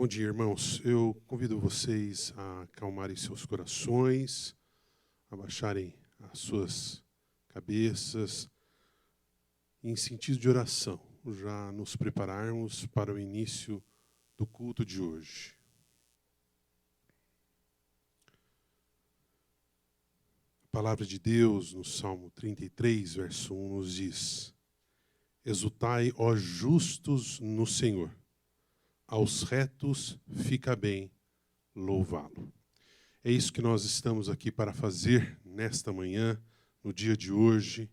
Bom dia, irmãos. Eu convido vocês a acalmarem seus corações, abaixarem as suas cabeças, em sentido de oração, já nos prepararmos para o início do culto de hoje. A palavra de Deus, no Salmo 33, verso 1, nos diz: Exultai, ó justos, no Senhor. Aos retos fica bem louvá-lo. É isso que nós estamos aqui para fazer nesta manhã, no dia de hoje.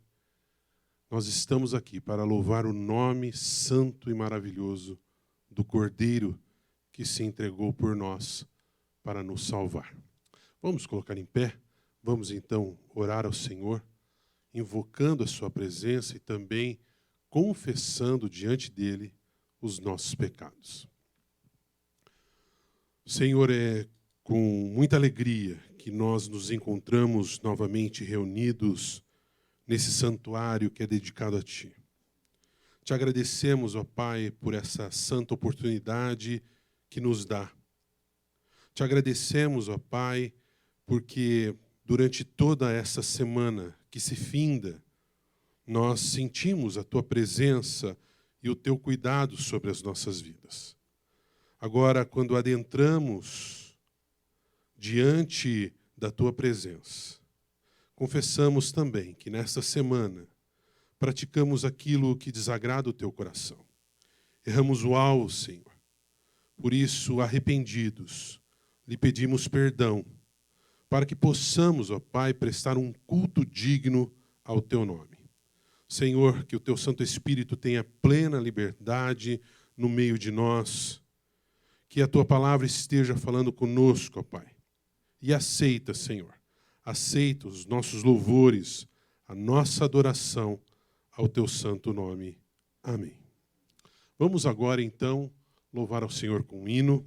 Nós estamos aqui para louvar o nome santo e maravilhoso do Cordeiro que se entregou por nós para nos salvar. Vamos colocar em pé, vamos então orar ao Senhor, invocando a sua presença e também confessando diante dele os nossos pecados. Senhor, é com muita alegria que nós nos encontramos novamente reunidos nesse santuário que é dedicado a Ti. Te agradecemos, ó Pai, por essa santa oportunidade que nos dá. Te agradecemos, ó Pai, porque durante toda essa semana que se finda, nós sentimos a Tua presença e o Teu cuidado sobre as nossas vidas. Agora, quando adentramos diante da Tua presença, confessamos também que nesta semana praticamos aquilo que desagrada o Teu coração. Erramos o alvo, Senhor. Por isso, arrependidos, lhe pedimos perdão, para que possamos, ó Pai, prestar um culto digno ao Teu nome. Senhor, que o Teu Santo Espírito tenha plena liberdade no meio de nós, que a Tua palavra esteja falando conosco, ó Pai. E aceita, Senhor, aceita os nossos louvores, a nossa adoração ao Teu santo nome. Amém. Vamos agora, então, louvar ao Senhor com um hino,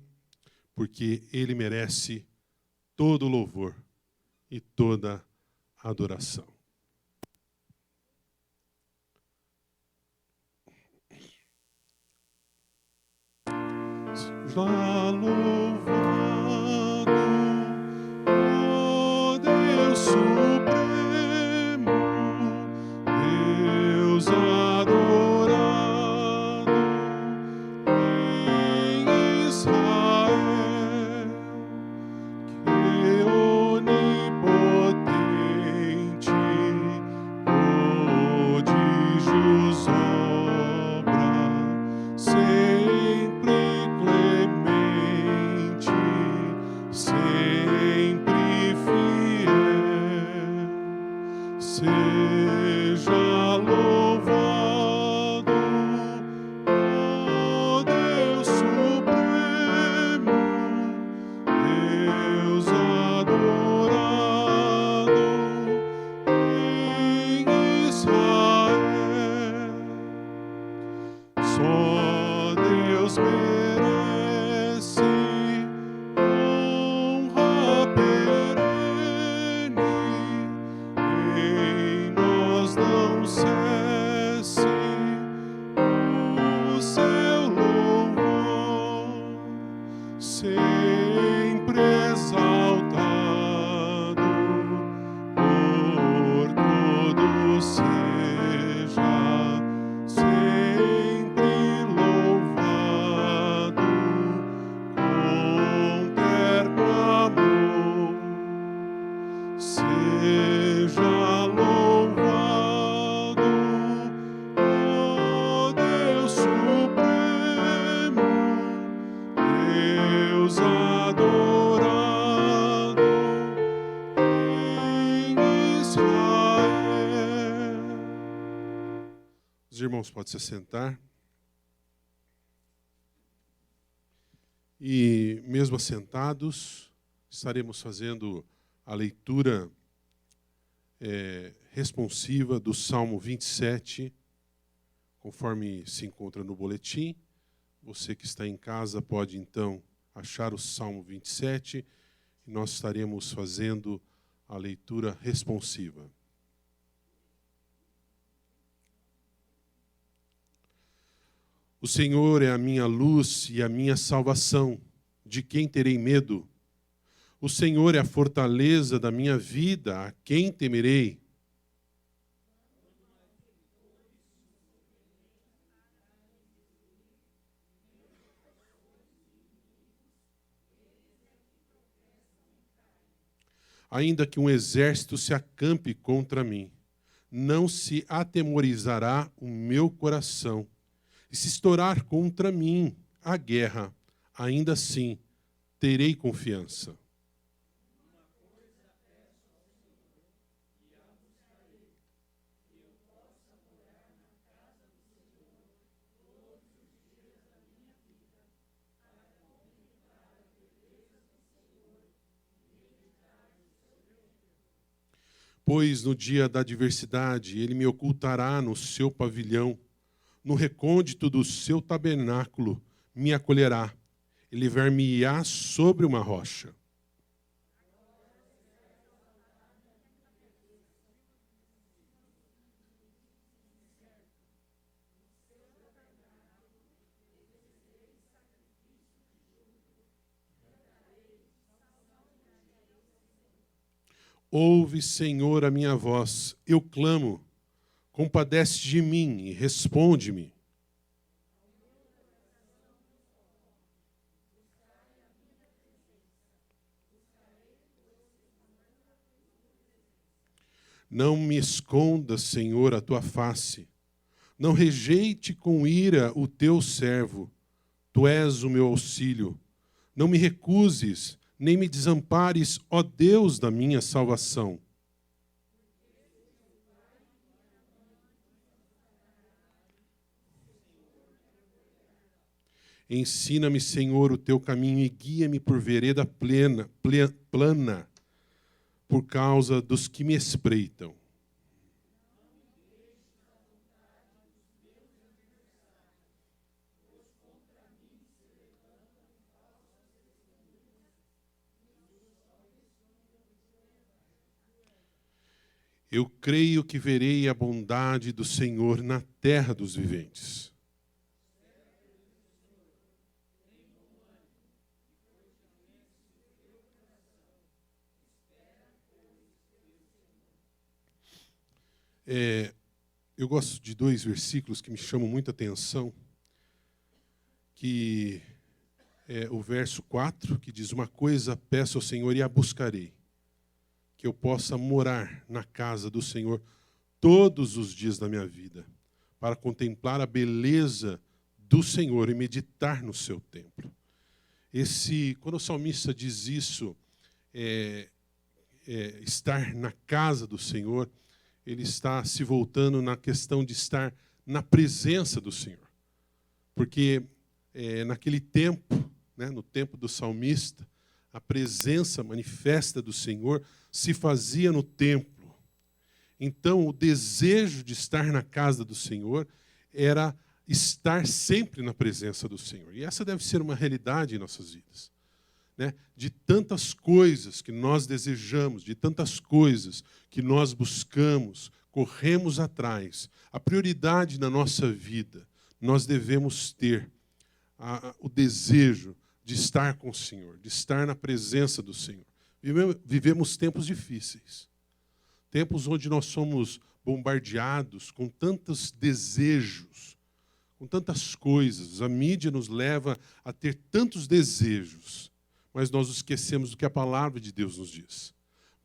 porque Ele merece todo o louvor e toda a adoração. Já louvado, ó Deus supremo, Deus adorado em Israel, que onipotente prodígios obra, sempre clemente, sempre fiel. Seja louvado, ó Deus supremo, Deus adorado em Israel. Só Deus merece honra perene, em nós não cesse o seu louvor, sempre exaltado por todos seja, sempre louvado com terno amor. Seja louvado, ó Deus supremo, Deus adorado em Israel. Os irmãos podem se assentar. E mesmo assentados, estaremos fazendo a leitura responsiva do Salmo 27, conforme se encontra no boletim. Você que está em casa pode, então, achar o Salmo 27 e nós estaremos fazendo a leitura responsiva. O Senhor é a minha luz e a minha salvação. de quem terei medo? O Senhor é a fortaleza da minha vida, a quem temerei? Ainda que um exército se acampe contra mim, não se atemorizará o meu coração. E se estourar contra mim a guerra, ainda assim terei confiança. Pois no dia da adversidade ele me ocultará no seu pavilhão, no recôndito do seu tabernáculo me acolherá, ele ver-me-á sobre uma rocha. Ouve, Senhor, a minha voz, eu clamo, compadece de mim e responde-me. Não me escondas, Senhor, a tua face. Não rejeite com ira o teu servo. Tu és o meu auxílio. Não me recuses, nem me desampares, ó Deus da minha salvação. Ensina-me, Senhor, o teu caminho e guia-me por vereda plana, por causa dos que me espreitam. Eu creio que verei a bondade do Senhor na terra dos viventes. Eu gosto de dois versículos que me chamam muita atenção, que é o verso 4, que diz: uma coisa peço ao Senhor e a buscarei, que eu possa morar na casa do Senhor todos os dias da minha vida, para contemplar a beleza do Senhor e meditar no seu templo. Quando o salmista diz isso, estar na casa do Senhor, ele está se voltando na questão de estar na presença do Senhor. Porque naquele tempo, né, no tempo do salmista, a presença manifesta do Senhor se fazia no templo. Então, o desejo de estar na casa do Senhor era estar sempre na presença do Senhor. E essa deve ser uma realidade em nossas vidas. Né? De tantas coisas que nós desejamos, de tantas coisas que nós buscamos, corremos atrás, a prioridade na nossa vida, nós devemos ter o desejo de estar com o Senhor, de estar na presença do Senhor. Vivemos tempos difíceis, tempos onde nós somos bombardeados com tantos desejos, com tantas coisas. A mídia nos leva a ter tantos desejos, mas nós esquecemos do que a palavra de Deus nos diz.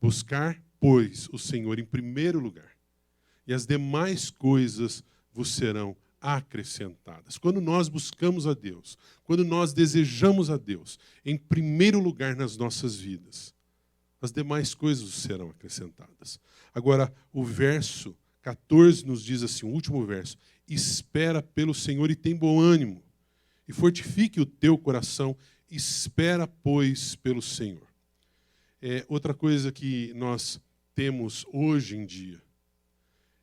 Buscar, pois, o Senhor em primeiro lugar, e as demais coisas vos serão acrescentadas. Quando nós buscamos a Deus, quando nós desejamos a Deus em primeiro lugar nas nossas vidas, as demais coisas serão acrescentadas. Agora, o verso 14 nos diz assim, o último verso: espera pelo Senhor e tem bom ânimo, e fortifique o teu coração, espera, pois, pelo Senhor. Outra coisa que nós temos hoje em dia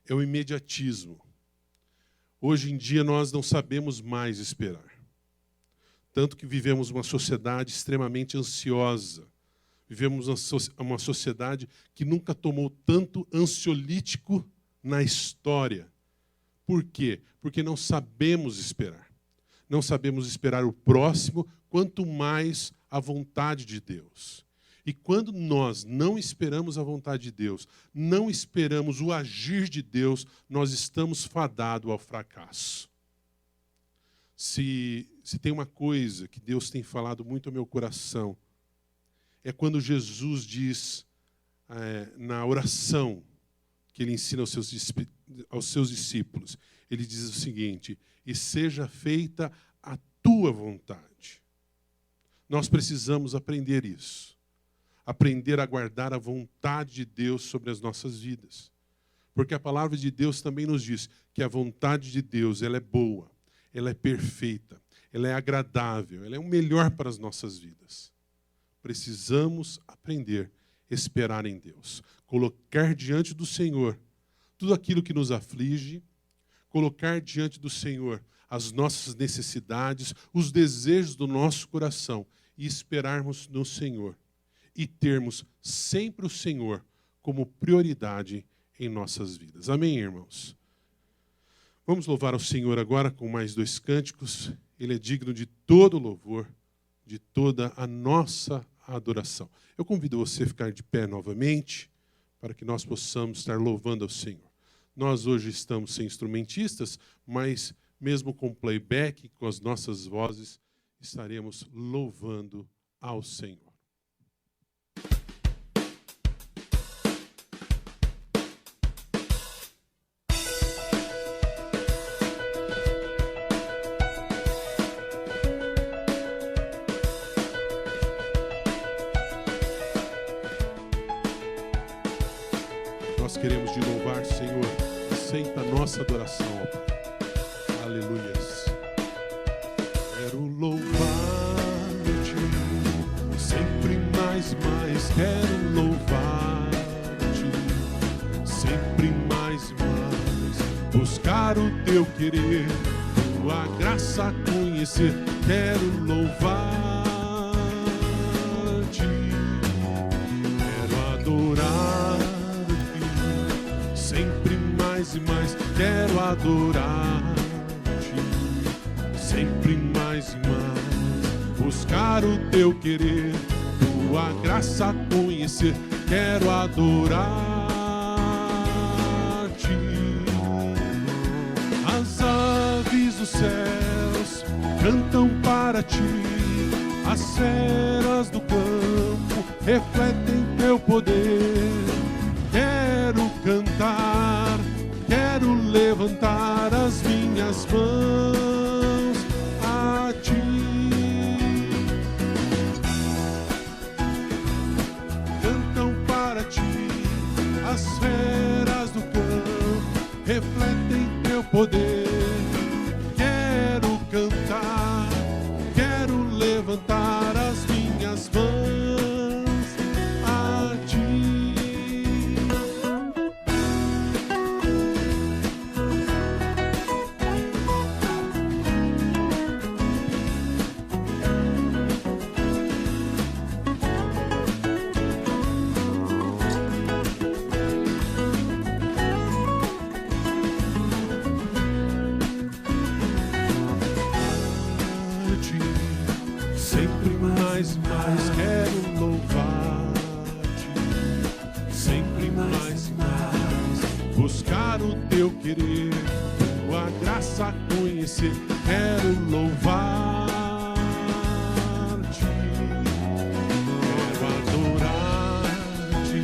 é o imediatismo. Hoje em dia nós não sabemos mais esperar. Tanto que vivemos uma sociedade extremamente ansiosa. Vivemos uma sociedade que nunca tomou tanto ansiolítico na história. Por quê? Porque não sabemos esperar. Não sabemos esperar o próximo, quanto mais a vontade de Deus. E quando nós não esperamos a vontade de Deus, não esperamos o agir de Deus, nós estamos fadados ao fracasso. Se tem uma coisa que Deus tem falado muito ao meu coração, é quando Jesus diz na oração que Ele ensina aos seus discípulos, Ele diz o seguinte: e seja feita a tua vontade. Nós precisamos aprender isso. Aprender a guardar a vontade de Deus sobre as nossas vidas. Porque a palavra de Deus também nos diz que a vontade de Deus, ela é boa, ela é perfeita, ela é agradável, ela é o melhor para as nossas vidas. Precisamos aprender a esperar em Deus. Colocar diante do Senhor tudo aquilo que nos aflige, colocar diante do Senhor as nossas necessidades, os desejos do nosso coração e esperarmos no Senhor. E termos sempre o Senhor como prioridade em nossas vidas. Amém, irmãos? Vamos louvar ao Senhor agora com mais 2 cânticos. Ele é digno de todo louvor, de toda a nossa adoração. Eu convido você a ficar de pé novamente, para que nós possamos estar louvando ao Senhor. Nós hoje estamos sem instrumentistas, mas mesmo com playback, com as nossas vozes, estaremos louvando ao Senhor. Nós queremos te louvar, Senhor. Aceita a nossa adoração, ó Pai. Aleluias. Quero louvar-te, sempre mais, quero louvar-te, sempre mais, buscar o teu querer, tua graça conhecer, quero louvar-te, quero adorar. Mais, quero adorar-te, sempre mais, buscar o teu querer, tua graça conhecer, quero adorar-te. As aves dos céus cantam para ti, as feras do campo refletem teu poder, quero cantar, quero levantar as minhas mãos a ti. Cantam para ti, as feras do campo refletem teu poder. Quero cantar, quero levantar as minhas mãos a ti. Sempre mais, quero louvar-te, sempre mais, buscar o teu querer, tua graça conhecer, quero louvar-te, quero adorar-te,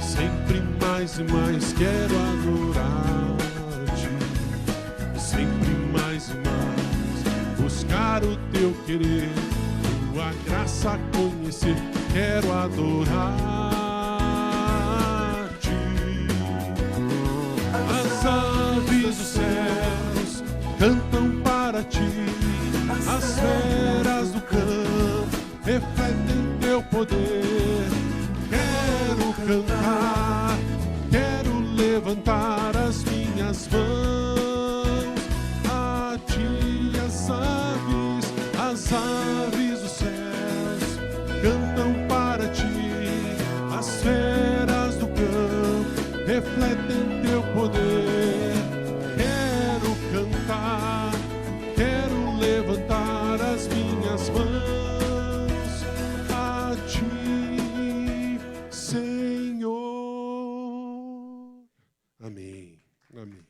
sempre mais, quero adorar-te, sempre mais, buscar o teu querer, tua graça conhecer, quero adorar-te. As aves dos céus cantam para ti, as feras do campo refletem teu poder. Quero cantar, quero levantar as minhas mãos a ti. As aves dos céus cantam para ti, as feras do campo refletem teu poder. Quero cantar, quero levantar as minhas mãos Amém.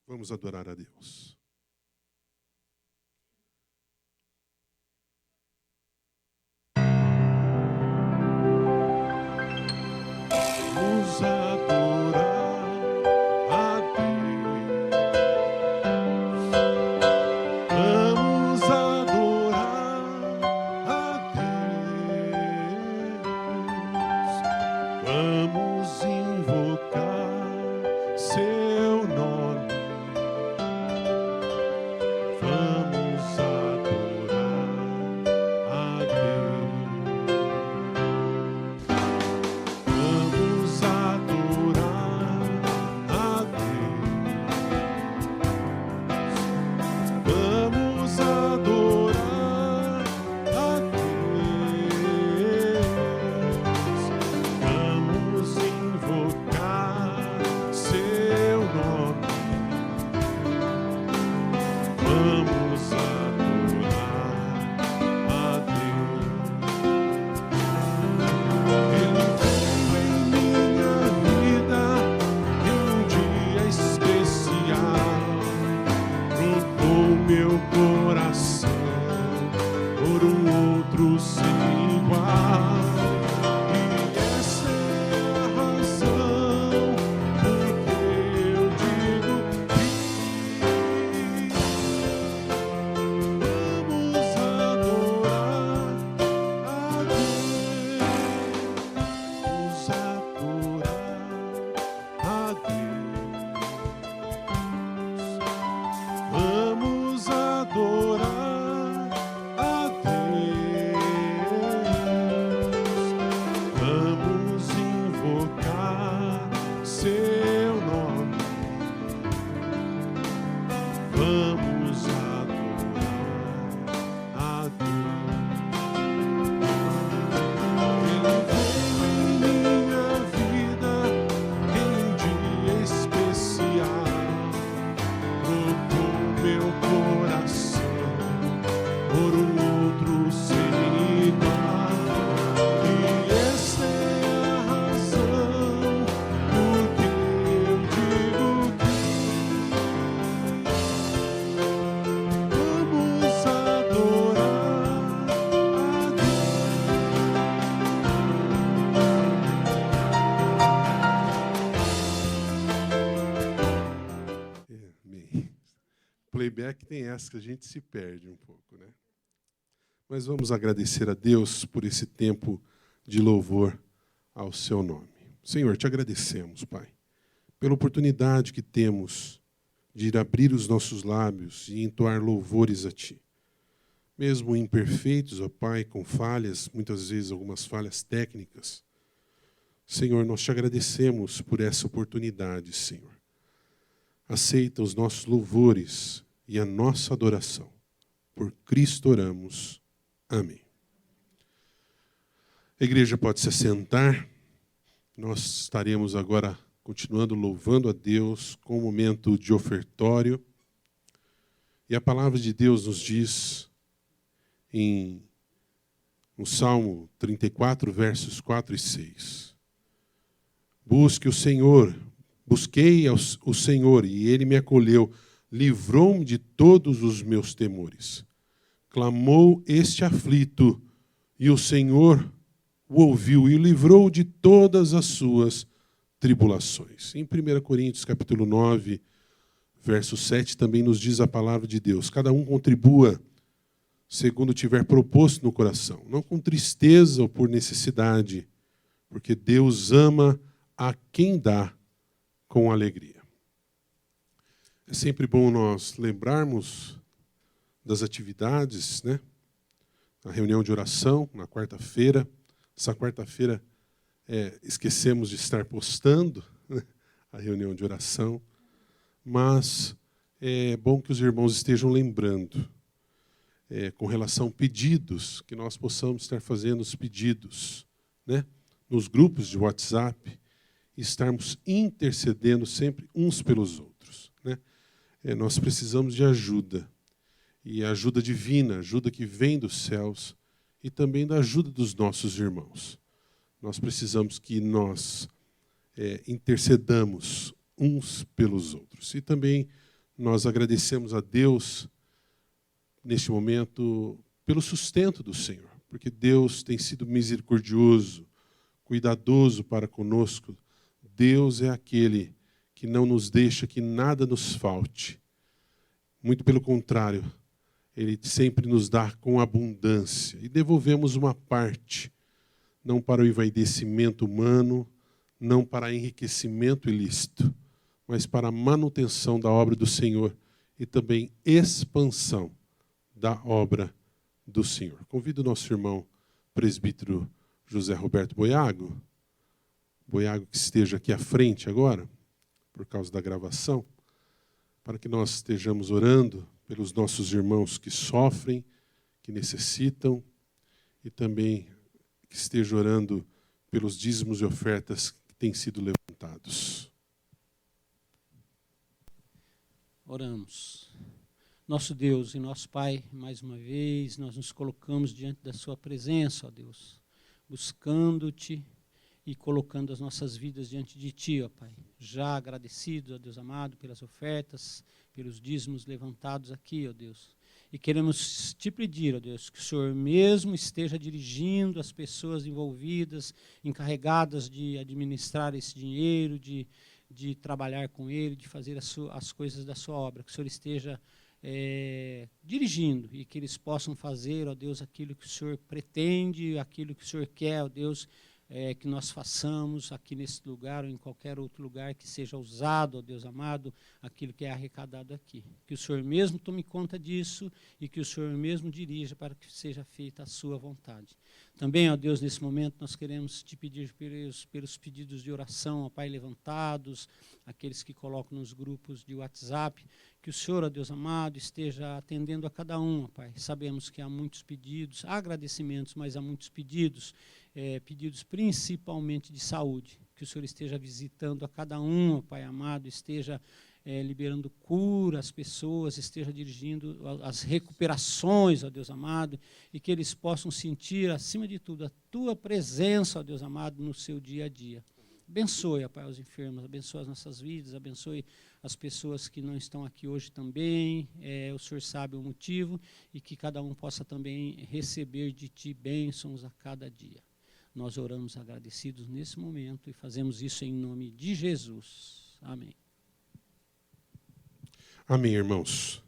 Vamos adorar a Deus. Vamos adorar a Deus. Vamos adorar a Deus. Vamos invocar seu nome. Vamos adorar a Deus. Vamos adorar a Deus. Vamos adorar a Deus. Vamos invocar seu nome. Vamos adorar a Deus. Ele veio em minha vida em um dia especial, mudou meu coração por um outro sem igual. E essa é a razão porque eu digo que vamos adorar a Deus. Vamos adorar a Deus. Vamos adorar a Deus. Vamos invocar seu nome. Vamos adorar a Deus. Ele veio em minha vida em um dia especial, trocou meu coração por um outro sem igual. E essa é a razão porque eu digo que vamos adorar a Deus. Amém. Playback tem essa que a gente se perde um pouco, né? Mas vamos agradecer a Deus por esse tempo de louvor ao seu nome. Senhor, te agradecemos, Pai, pela oportunidade que temos de ir abrir os nossos lábios e entoar louvores a Ti. Mesmo imperfeitos, ó Pai, com falhas, muitas vezes algumas falhas técnicas. Senhor, nós te agradecemos por essa oportunidade, Senhor. Aceita os nossos louvores e a nossa adoração. Por Cristo oramos. Amém. A igreja pode se assentar. Nós estaremos agora continuando louvando a Deus com um momento de ofertório. E a palavra de Deus nos diz no Salmo 34, versos 4 e 6. Busque o Senhor, busquei o Senhor e Ele me acolheu, livrou-me de todos os meus temores. Clamou este aflito e o Senhor o ouviu e o livrou de todas as suas tribulações. Em 1 Coríntios, capítulo 9, verso 7, também nos diz a palavra de Deus. Cada um contribua segundo tiver proposto no coração, não com tristeza ou por necessidade, porque Deus ama a quem dá com alegria. É sempre bom nós lembrarmos das atividades, né? A reunião de oração na quarta-feira. Essa quarta-feira esquecemos de estar postando, né, a reunião de oração, mas é bom que os irmãos estejam lembrando, com relação a pedidos, que nós possamos estar fazendo os pedidos, né, nos grupos de WhatsApp, e estarmos intercedendo sempre uns pelos outros, né? Nós precisamos de ajuda, e ajuda divina, ajuda que vem dos céus, e também da ajuda dos nossos irmãos. Nós precisamos que nós intercedamos uns pelos outros. E também nós agradecemos a Deus, neste momento, pelo sustento do Senhor, porque Deus tem sido misericordioso, cuidadoso para conosco. Deus é aquele que não nos deixa que nada nos falte. Muito pelo contrário, Ele sempre nos dá com abundância. E devolvemos uma parte, não para o envaidecimento humano, não para enriquecimento ilícito, mas para a manutenção da obra do Senhor e também expansão da obra do Senhor. Convido o nosso irmão presbítero José Roberto Boiago que esteja aqui à frente agora, por causa da gravação, para que nós estejamos orando pelos nossos irmãos que sofrem, que necessitam, e também que esteja orando pelos dízimos e ofertas que têm sido levantados. Oramos. Nosso Deus e nosso Pai, mais uma vez, nós nos colocamos diante da sua presença, ó Deus, buscando-te e colocando as nossas vidas diante de ti, ó Pai. Já agradecidos, ó Deus amado, pelas ofertas, pelos dízimos levantados aqui, ó Deus. E queremos te pedir, ó Deus, que o Senhor mesmo esteja dirigindo as pessoas envolvidas, encarregadas de administrar esse dinheiro, de trabalhar com ele, de fazer as coisas da sua obra. Que o Senhor esteja dirigindo e que eles possam fazer, ó Deus, aquilo que o Senhor pretende, aquilo que o Senhor quer, ó Deus, que nós façamos aqui nesse lugar ou em qualquer outro lugar que seja usado, ó Deus amado, aquilo que é arrecadado aqui. Que o Senhor mesmo tome conta disso e que o Senhor mesmo dirija para que seja feita a sua vontade. Também, ó Deus, nesse momento nós queremos te pedir pelos pedidos de oração, ó Pai, levantados, aqueles que colocam nos grupos de WhatsApp, que o Senhor, ó Deus amado, esteja atendendo a cada um, ó Pai. Sabemos que há muitos pedidos, há agradecimentos, mas há muitos pedidos, pedidos principalmente de saúde. Que o Senhor esteja visitando a cada um, ó Pai amado, esteja liberando cura às pessoas, esteja dirigindo as recuperações, ó Deus amado, e que eles possam sentir, acima de tudo, a tua presença, ó Deus amado, no seu dia a dia. Abençoe, ó Pai, os enfermos, abençoe as nossas vidas, abençoe as pessoas que não estão aqui hoje também, o Senhor sabe o motivo, e que cada um possa também receber de Ti bênçãos a cada dia. Nós oramos agradecidos nesse momento e fazemos isso em nome de Jesus. Amém. Amém, irmãos.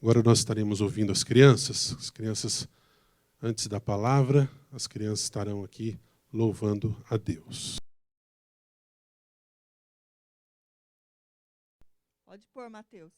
Agora nós estaremos ouvindo as crianças. As crianças, antes da palavra, as crianças estarão aqui louvando a Deus. Pode pôr, Mateus.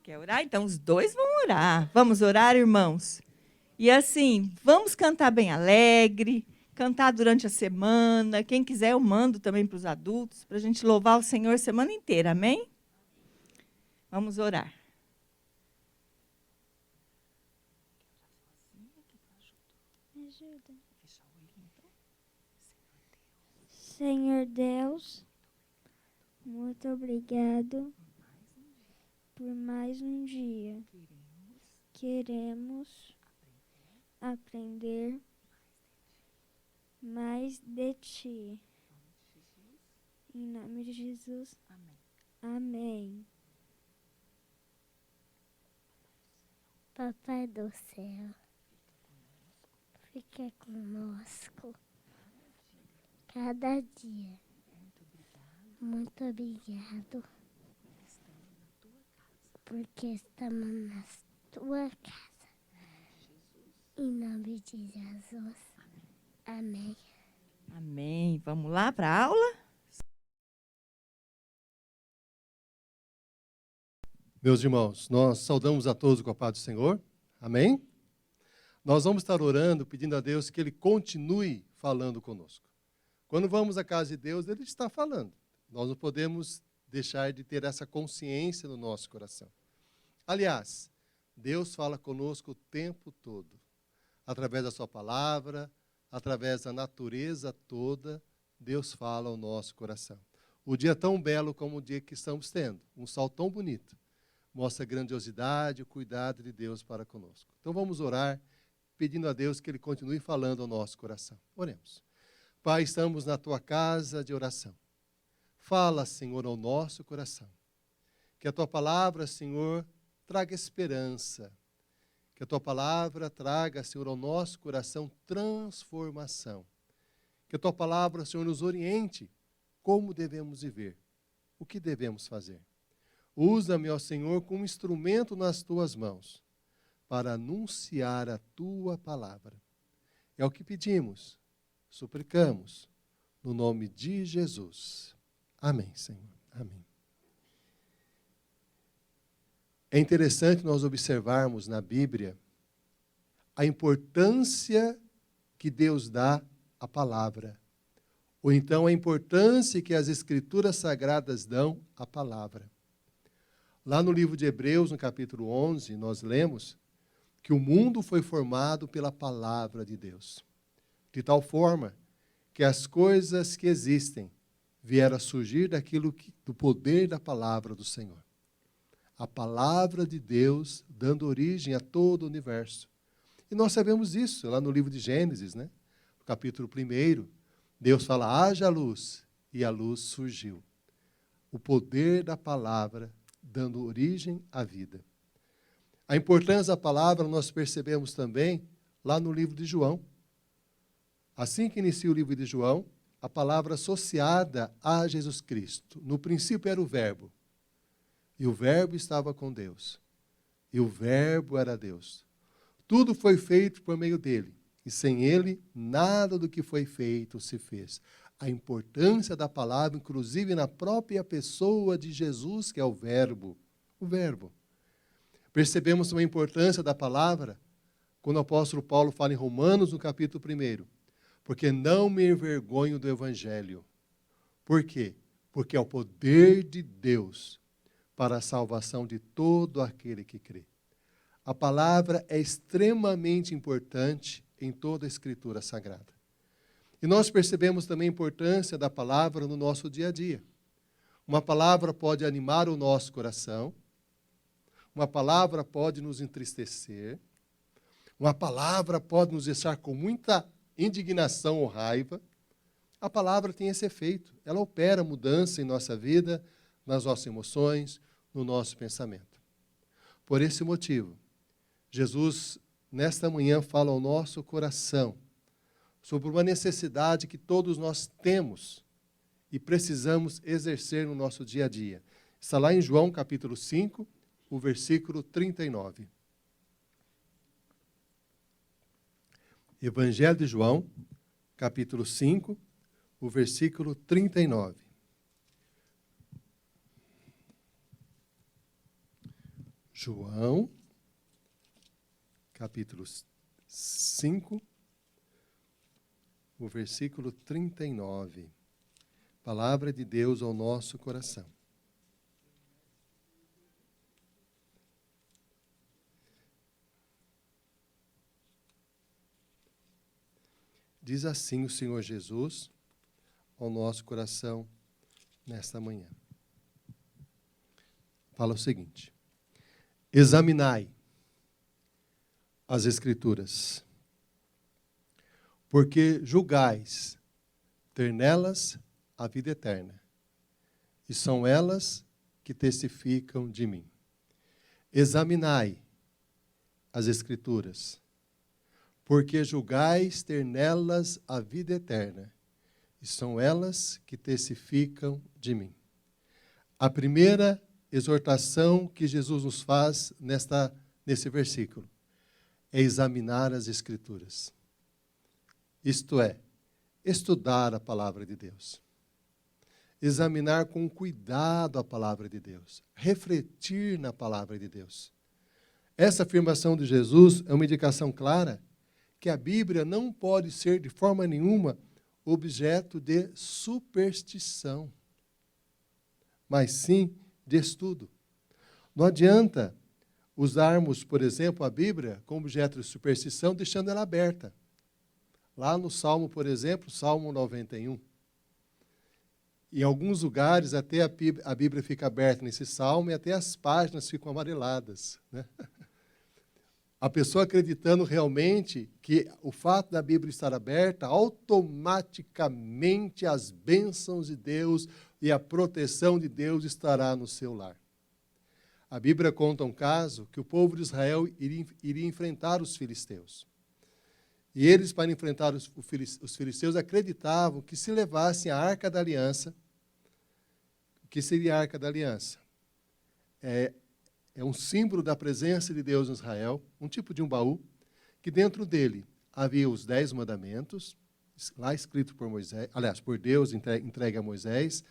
Quer orar? Então, os dois vão orar. Vamos orar, irmãos? E assim, vamos cantar bem alegre, cantar durante a semana. Quem quiser, eu mando também para os adultos, para a gente louvar o Senhor a semana inteira, amém? Vamos orar. Me ajuda. Senhor Deus, Muito obrigado por mais um dia. Queremos aprender mais de Ti. Em nome de Jesus. Amém. Papai do céu, fica conosco cada dia. Muito obrigado, porque estamos na tua casa. Em nome de Jesus. Amém. Amém. Vamos lá para a aula? Meus irmãos, nós saudamos a todos com a paz do Senhor. Amém? Nós vamos estar orando, pedindo a Deus que Ele continue falando conosco. Quando vamos à casa de Deus, Ele está falando. Nós não podemos deixar de ter essa consciência no nosso coração. Aliás, Deus fala conosco o tempo todo. Através da sua palavra, através da natureza toda, Deus fala ao nosso coração. O dia é tão belo como o dia que estamos tendo. Um sol tão bonito. Mostra a grandiosidade, o cuidado de Deus para conosco. Então vamos orar, pedindo a Deus que Ele continue falando ao nosso coração. Oremos. Pai, estamos na Tua casa de oração. Fala, Senhor, ao nosso coração. Que a Tua palavra, Senhor, traga esperança. Que a Tua palavra traga, Senhor, ao nosso coração transformação. Que a Tua palavra, Senhor, nos oriente como devemos viver, o que devemos fazer. Usa-me, ó Senhor, como instrumento nas Tuas mãos, para anunciar a Tua palavra. É o que pedimos, suplicamos, no nome de Jesus. Amém, Senhor. Amém. É interessante nós observarmos na Bíblia a importância que Deus dá à palavra, ou então a importância que as Escrituras Sagradas dão à palavra. Lá no livro de Hebreus, no capítulo 11, nós lemos que o mundo foi formado pela palavra de Deus, de tal forma que as coisas que existem vieram a surgir do poder da palavra do Senhor. A palavra de Deus dando origem a todo o universo. E nós sabemos isso lá no livro de Gênesis, né? No capítulo 1, Deus fala, haja luz, e a luz surgiu. O poder da palavra dando origem à vida. A importância da palavra nós percebemos também lá no livro de João. Assim que inicia o livro de João, a palavra associada a Jesus Cristo. No princípio era o Verbo, e o Verbo estava com Deus, e o Verbo era Deus. Tudo foi feito por meio dele, e sem ele, nada do que foi feito se fez. A importância da palavra, inclusive na própria pessoa de Jesus, que é o Verbo. O Verbo. Percebemos uma importância da palavra quando o apóstolo Paulo fala em Romanos, no capítulo 1. Porque não me envergonho do Evangelho. Por quê? Porque é o poder de Deus para a salvação de todo aquele que crê. A palavra é extremamente importante em toda a Escritura Sagrada. E nós percebemos também a importância da palavra no nosso dia a dia. Uma palavra pode animar o nosso coração, uma palavra pode nos entristecer, uma palavra pode nos deixar com muita indignação ou raiva. A palavra tem esse efeito, ela opera mudança em nossa vida, nas nossas emoções, no nosso pensamento. Por esse motivo, Jesus, nesta manhã, fala ao nosso coração sobre uma necessidade que todos nós temos e precisamos exercer no nosso dia a dia. Está lá em João, capítulo 5, o versículo 39. Evangelho de João, capítulo 5, o versículo 39. João, capítulo 5, o versículo 39. Palavra de Deus ao nosso coração. Diz assim o Senhor Jesus ao nosso coração nesta manhã. fala o seguinte: examinai as Escrituras, porque julgais ter nelas a vida eterna, e são elas que testificam de mim. Examinai as Escrituras, porque julgais ter nelas a vida eterna, e são elas que testificam de mim. A primeira exortação que Jesus nos faz nesse versículo é examinar as Escrituras. Isto é, estudar a palavra de Deus. Examinar com cuidado a palavra de Deus. Refletir na palavra de Deus. Essa afirmação de Jesus é uma indicação clara que a Bíblia não pode ser, de forma nenhuma, objeto de superstição, mas sim de estudo. Não adianta usarmos, por exemplo, a Bíblia como objeto de superstição, deixando ela aberta. Lá no Salmo, por exemplo, Salmo 91. Em alguns lugares, até a Bíblia fica aberta nesse salmo e até as páginas ficam amareladas, né? A pessoa acreditando realmente que o fato da Bíblia estar aberta, automaticamente as bênçãos de Deus e a proteção de Deus estará no seu lar. A Bíblia conta um caso que o povo de Israel iria enfrentar os filisteus. E eles, para enfrentar os filisteus, acreditavam que se levassem a Arca da Aliança. O que seria a Arca da Aliança? É um símbolo da presença de Deus em Israel, um tipo de um baú, que dentro dele havia os 10 mandamentos, lá escrito por Moisés, aliás, por Deus, entregue a Moisés.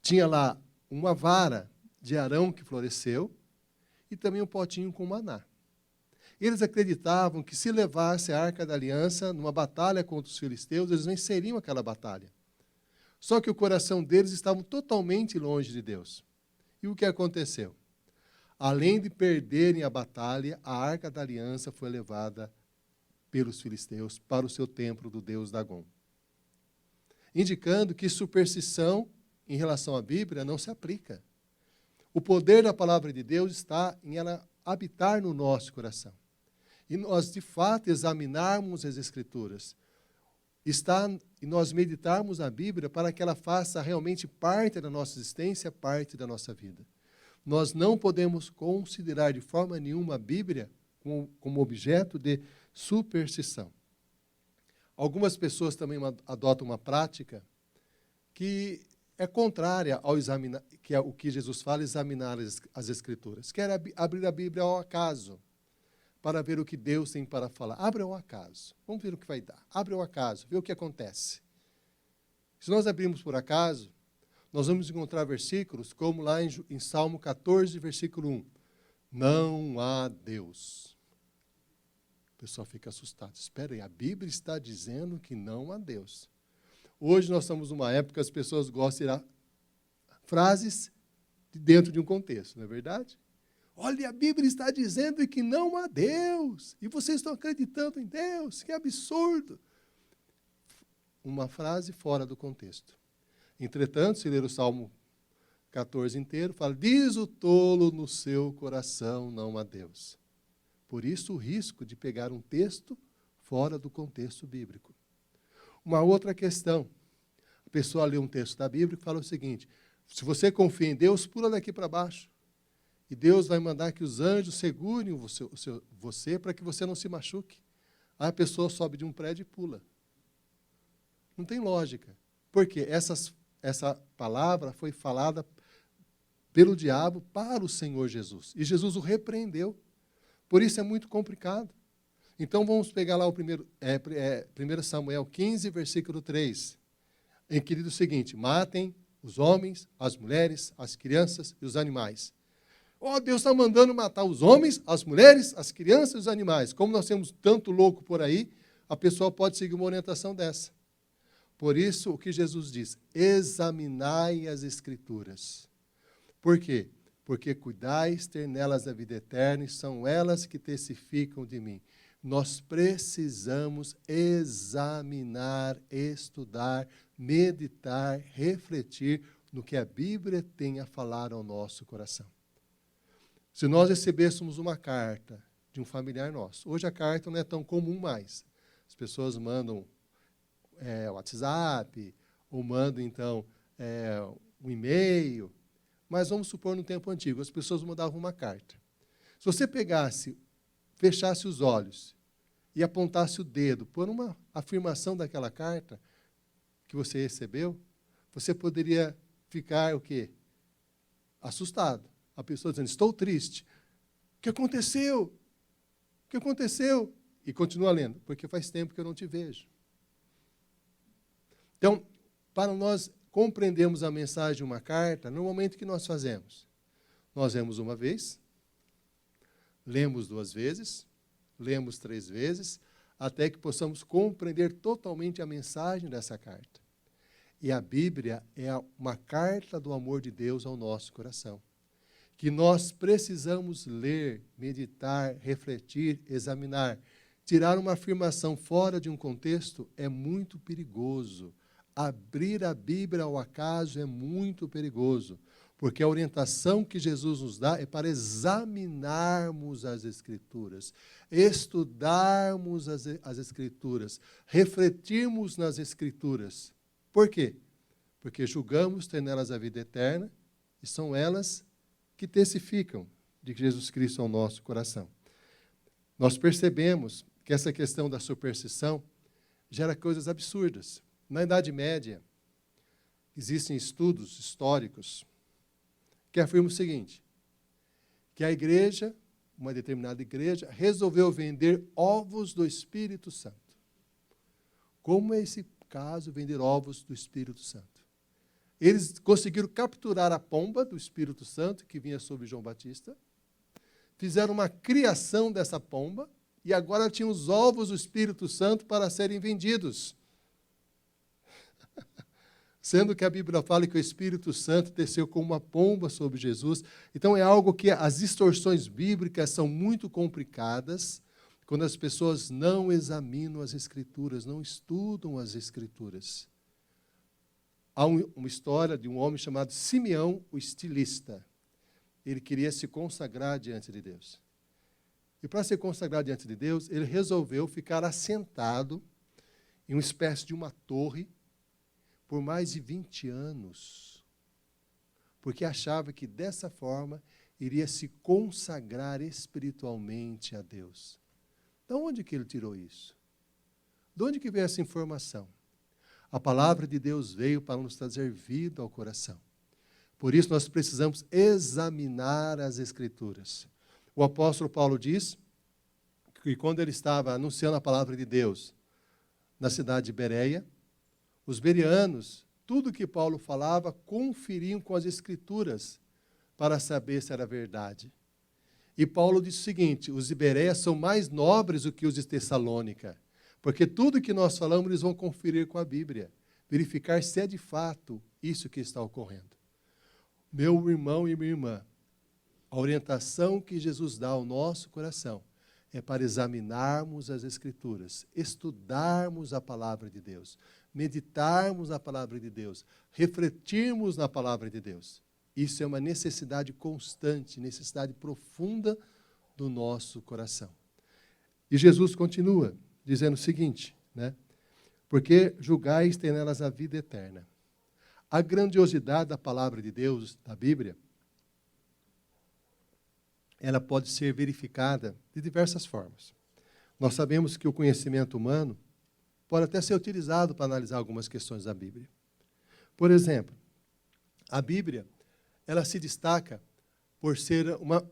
Tinha lá uma vara de Arão que floresceu e também um potinho com maná. Eles acreditavam que se levasse a Arca da Aliança numa batalha contra os filisteus, eles venceriam aquela batalha. Só que o coração deles estava totalmente longe de Deus. E o que aconteceu? Além de perderem a batalha, a Arca da Aliança foi levada pelos filisteus para o seu templo do deus Dagom. Indicando que superstição em relação à Bíblia não se aplica. O poder da palavra de Deus está em ela habitar no nosso coração. E nós, de fato, examinarmos as Escrituras. E nós meditarmos na Bíblia para que ela faça realmente parte da nossa existência, parte da nossa vida. Nós não podemos considerar de forma nenhuma a Bíblia como objeto de superstição. Algumas pessoas também adotam uma prática que é contrária ao examinar, que é o que Jesus fala, examinar as Escrituras. Quer abrir a Bíblia ao acaso, para ver o que Deus tem para falar. Abre ao acaso. Vamos ver o que vai dar. Abre ao acaso, vê o que acontece. Se nós abrirmos por acaso, nós vamos encontrar versículos como lá em Salmo 14, versículo 1. Não há Deus. O pessoal fica assustado. Espera aí, a Bíblia está dizendo que não há Deus. Hoje nós estamos numa época que as pessoas gostam de tirar frases de dentro de um contexto, não é verdade? Olha, a Bíblia está dizendo que não há Deus. E vocês estão acreditando em Deus. Que absurdo. Uma frase fora do contexto. Entretanto, se ler o Salmo 14 inteiro, fala, diz o tolo no seu coração, não há Deus. Por isso o risco de pegar um texto fora do contexto bíblico. Uma outra questão. A pessoa lê um texto da Bíblia e fala o seguinte, se você confia em Deus, pula daqui para baixo. E Deus vai mandar que os anjos segurem você para que você não se machuque. Aí a pessoa sobe de um prédio e pula. Não tem lógica. Por quê? Essa palavra foi falada pelo diabo para o Senhor Jesus. E Jesus o repreendeu. Por isso é muito complicado. Então vamos pegar lá o 1 Samuel 15, versículo 3, em que diz o seguinte, matem os homens, as mulheres, as crianças e os animais. Oh, Deus está mandando matar os homens, as mulheres, as crianças e os animais. Como nós temos tanto louco por aí, a pessoa pode seguir uma orientação dessa. Por isso, o que Jesus diz, examinai as Escrituras. Por quê? Porque cuidais ter nelas a vida eterna e são elas que testificam de mim. Nós precisamos examinar, estudar, meditar, refletir no que a Bíblia tem a falar ao nosso coração. Se nós recebêssemos uma carta de um familiar nosso, hoje a carta não é tão comum mais. As pessoas mandam WhatsApp, ou mandam, então, um e-mail. Mas vamos supor, no tempo antigo, as pessoas mandavam uma carta. Se você pegasse, fechasse os olhos e apontasse o dedo por uma afirmação daquela carta que você recebeu, você poderia ficar o quê? Assustado. A pessoa dizendo, estou triste. O que aconteceu? O que aconteceu? E continua lendo, porque faz tempo que eu não te vejo. Então, para nós compreendermos a mensagem de uma carta, normalmente o que nós fazemos? Nós lemos uma vez, lemos 2 vezes, lemos 3 vezes, até que possamos compreender totalmente a mensagem dessa carta. E a Bíblia é uma carta do amor de Deus ao nosso coração, que nós precisamos ler, meditar, refletir, examinar. Tirar uma afirmação fora de um contexto é muito perigoso. Abrir a Bíblia ao acaso é muito perigoso, porque a orientação que Jesus nos dá é para examinarmos as Escrituras, estudarmos as Escrituras, refletirmos nas Escrituras. Por quê? Porque julgamos ter nelas a vida eterna, e são elas que testificam de que Jesus Cristo é o nosso coração. Nós percebemos que essa questão da superstição gera coisas absurdas. Na Idade Média, existem estudos históricos que afirmam o seguinte, que a igreja, uma determinada igreja, resolveu vender ovos do Espírito Santo. Como é esse caso, vender ovos do Espírito Santo? Eles conseguiram capturar a pomba do Espírito Santo, que vinha sobre João Batista, fizeram uma criação dessa pomba, e agora tinham os ovos do Espírito Santo para serem vendidos. Sendo que a Bíblia fala que o Espírito Santo desceu como uma pomba sobre Jesus. Então, é algo que as distorções bíblicas são muito complicadas quando as pessoas não examinam as Escrituras, não estudam as Escrituras. Há uma história de um homem chamado Simeão, o estilista. Ele queria se consagrar diante de Deus. E para se consagrar diante de Deus, ele resolveu ficar assentado em uma espécie de uma torre por mais de 20 anos, porque achava que dessa forma iria se consagrar espiritualmente a Deus. De onde que ele tirou isso? De onde que veio essa informação? A palavra de Deus veio para nos trazer vida ao coração. Por isso nós precisamos examinar as Escrituras. O apóstolo Paulo diz que quando ele estava anunciando a palavra de Deus na cidade de Bereia, os bereanos, tudo que Paulo falava, conferiam com as Escrituras para saber se era verdade. E Paulo disse o seguinte, os de Bereia são mais nobres do que os de Tessalônica, porque tudo que nós falamos eles vão conferir com a Bíblia, verificar se é de fato isso que está ocorrendo. Meu irmão e minha irmã, a orientação que Jesus dá ao nosso coração é para examinarmos as Escrituras, estudarmos a palavra de Deus, meditarmos na palavra de Deus, refletirmos na palavra de Deus. Isso é uma necessidade constante, necessidade profunda do nosso coração. E Jesus continua dizendo o seguinte, né? Porque julgais ter nelas a vida eterna. A grandiosidade da palavra de Deus, da Bíblia, ela pode ser verificada de diversas formas. Nós sabemos que o conhecimento humano pode até ser utilizado para analisar algumas questões da Bíblia. Por exemplo, a Bíblia, ela se destaca por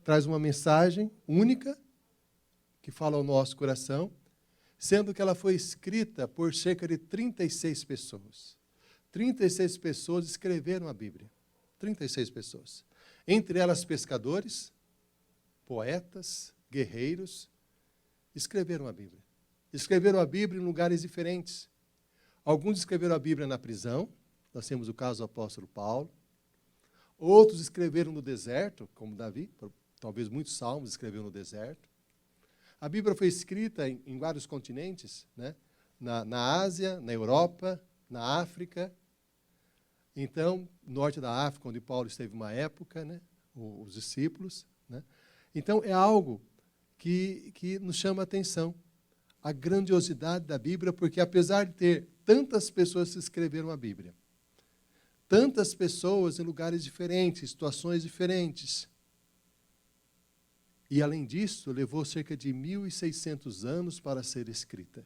traz uma mensagem única que fala ao nosso coração, sendo que ela foi escrita por cerca de 36 pessoas. 36 pessoas escreveram a Bíblia. 36 pessoas. Entre elas pescadores, poetas, guerreiros, escreveram a Bíblia. Escreveram a Bíblia em lugares diferentes. Alguns escreveram a Bíblia na prisão, nós temos o caso do apóstolo Paulo. Outros escreveram no deserto, como Davi, talvez muitos salmos escreveram no deserto. A Bíblia foi escrita em vários continentes, né? Na Ásia, na Europa, na África. Então, norte da África, onde Paulo esteve uma época, né? Os discípulos, né? Então, é algo que nos chama a atenção. A grandiosidade da Bíblia, porque apesar de ter tantas pessoas que escreveram a Bíblia, tantas pessoas em lugares diferentes, situações diferentes, e, além disso, levou cerca de 1.600 anos para ser escrita.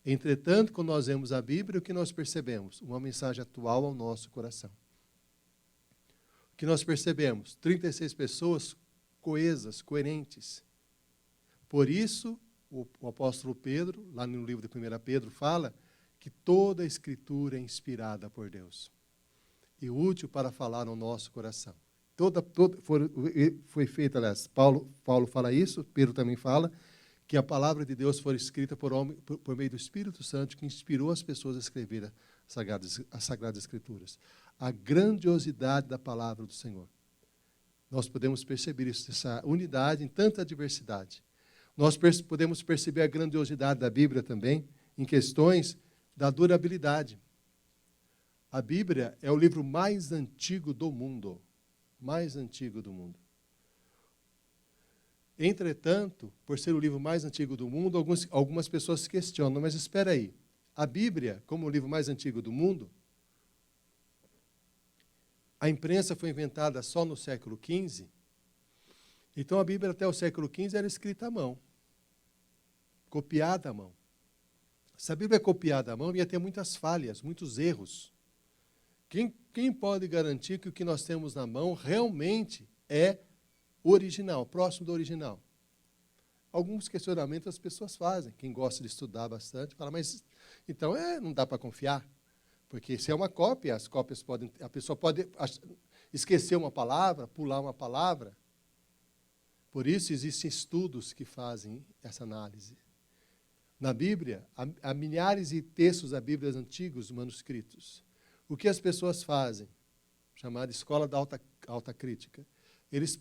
Entretanto, quando nós vemos a Bíblia, o que nós percebemos? Uma mensagem atual ao nosso coração. O que nós percebemos? 36 pessoas coesas, coerentes. Por isso, o apóstolo Pedro, lá no livro de 1 Pedro, fala que toda a Escritura é inspirada por Deus e útil para falar no nosso coração. Foi feita, aliás, Paulo fala isso, Pedro também fala, que a palavra de Deus foi escrita por meio do Espírito Santo, que inspirou as pessoas a escrever as Sagradas Escrituras. A grandiosidade da palavra do Senhor. Nós podemos perceber isso, essa unidade em tanta diversidade. Nós podemos perceber a grandiosidade da Bíblia também em questões da durabilidade. A Bíblia é o livro mais antigo do mundo. Mais antigo do mundo. Entretanto, por ser o livro mais antigo do mundo, algumas pessoas se questionam, mas espera aí, a Bíblia, como o livro mais antigo do mundo, a imprensa foi inventada só no século XV, então a Bíblia até o século XV era escrita à mão, copiada à mão. Se a Bíblia é copiada à mão, ia ter muitas falhas, muitos erros. Quem pode garantir que o que nós temos na mão realmente é original, próximo do original? Alguns questionamentos as pessoas fazem. Quem gosta de estudar bastante fala, mas então não dá para confiar. Porque se é uma cópia, as cópias podem. A pessoa pode esquecer uma palavra, pular uma palavra. Por isso existem estudos que fazem essa análise. Na Bíblia, há milhares de textos da Bíblia antigos manuscritos. O que as pessoas fazem? Chamada escola da alta crítica. Eles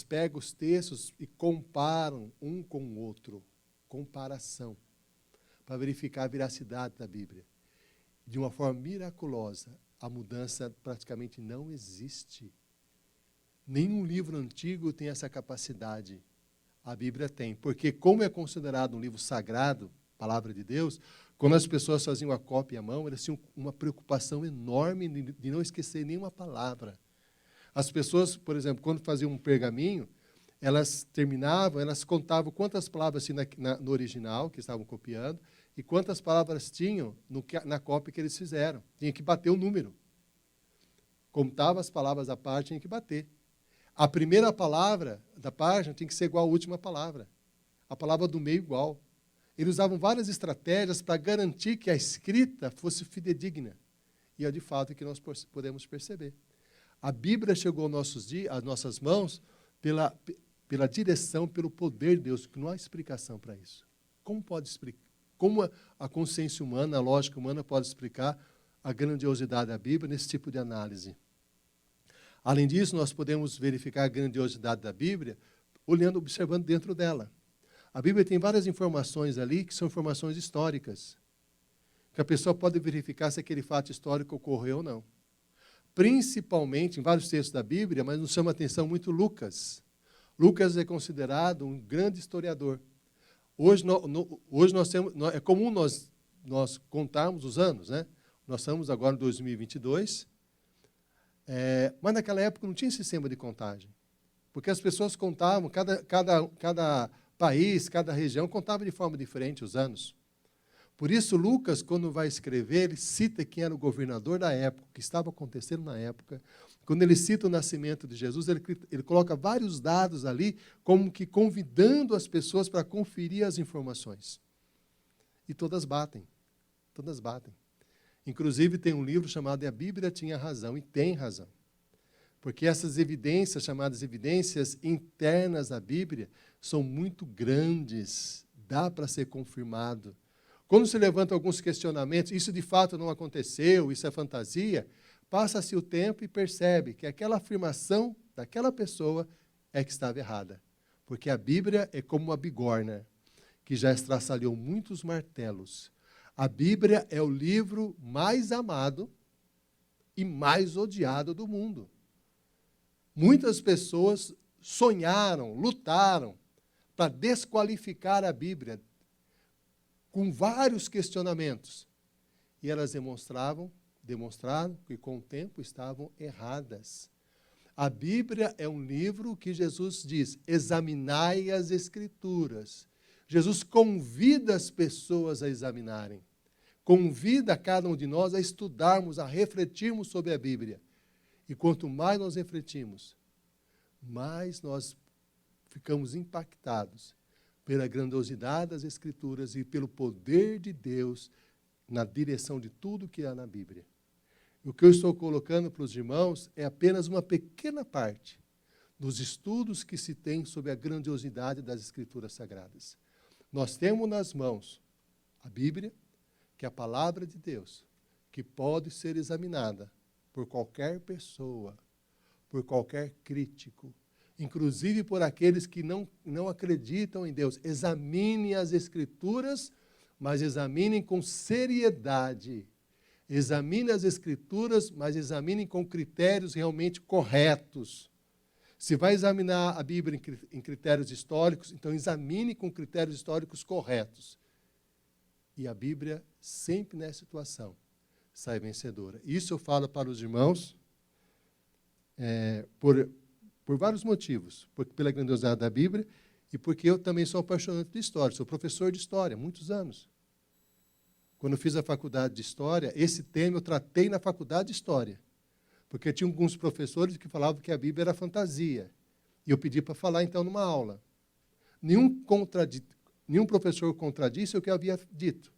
pegam os textos e comparam um com o outro. Comparação. Para verificar a veracidade da Bíblia. De uma forma miraculosa, a mudança praticamente não existe. Nenhum livro antigo tem essa capacidade. A Bíblia tem. Porque, como é considerado um livro sagrado, palavra de Deus, quando as pessoas faziam a cópia à mão, elas tinham uma preocupação enorme de não esquecer nenhuma palavra. As pessoas, por exemplo, quando faziam um pergaminho, elas terminavam, elas contavam quantas palavras tinham no original, que estavam copiando, e quantas palavras tinham na cópia que eles fizeram. Tinha que bater o número. Contava as palavras da parte, tinha que bater. A primeira palavra da página tinha que ser igual à última palavra. A palavra do meio igual. Eles usavam várias estratégias para garantir que a escrita fosse fidedigna. E é de fato que nós podemos perceber. A Bíblia chegou às nossas mãos pela direção, pelo poder de Deus, que não há explicação para isso. Como pode explicar? Como a consciência humana, a lógica humana pode explicar a grandiosidade da Bíblia nesse tipo de análise? Além disso, nós podemos verificar a grandiosidade da Bíblia observando dentro dela. A Bíblia tem várias informações ali que são informações históricas, que a pessoa pode verificar se aquele fato histórico ocorreu ou não. Principalmente em vários textos da Bíblia, mas nos chama a atenção muito Lucas. Lucas é considerado um grande historiador. Hoje nós temos, é comum nós contarmos os anos, né? Nós estamos agora em 2022, mas naquela época não tinha sistema de contagem, porque as pessoas contavam, cada país, cada região contava de forma diferente os anos. Por isso, Lucas, quando vai escrever, ele cita quem era o governador da época, o que estava acontecendo na época. Quando ele cita o nascimento de Jesus, ele coloca vários dados ali, como que convidando as pessoas para conferir as informações. E todas batem. Todas batem. Inclusive, tem um livro chamado A Bíblia Tinha Razão, e tem razão. Porque essas evidências, chamadas evidências internas da Bíblia, são muito grandes, dá para ser confirmado. Quando se levantam alguns questionamentos, isso de fato não aconteceu, isso é fantasia, passa-se o tempo e percebe que aquela afirmação daquela pessoa é que estava errada. Porque a Bíblia é como uma bigorna, que já estraçalhou muitos martelos. A Bíblia é o livro mais amado e mais odiado do mundo. Muitas pessoas sonharam, lutaram para desqualificar a Bíblia, com vários questionamentos. E elas demonstraram que com o tempo estavam erradas. A Bíblia é um livro que Jesus diz, examinai as Escrituras. Jesus convida as pessoas a examinarem. Convida cada um de nós a estudarmos, a refletirmos sobre a Bíblia. E quanto mais nós refletimos, mais nós ficamos impactados pela grandiosidade das Escrituras e pelo poder de Deus na direção de tudo que há na Bíblia. O que eu estou colocando para os irmãos é apenas uma pequena parte dos estudos que se tem sobre a grandiosidade das Escrituras Sagradas. Nós temos nas mãos a Bíblia, que é a palavra de Deus, que pode ser examinada por qualquer pessoa, por qualquer crítico, inclusive por aqueles que não acreditam em Deus. Examinem as Escrituras, mas examinem com seriedade. Examine as Escrituras, mas examinem com critérios realmente corretos. Se vai examinar a Bíblia em critérios históricos, então examine com critérios históricos corretos. E a Bíblia, sempre nessa situação, sai vencedora. Isso eu falo para os irmãos por vários motivos. Pela grandiosidade da Bíblia e porque eu também sou apaixonante de história. Sou professor de história há muitos anos. Quando eu fiz a faculdade de História, esse tema eu tratei na faculdade de História. Porque tinha alguns professores que falavam que a Bíblia era fantasia. E eu pedi para falar, então, numa aula. Nenhum professor contradisse o que eu havia dito.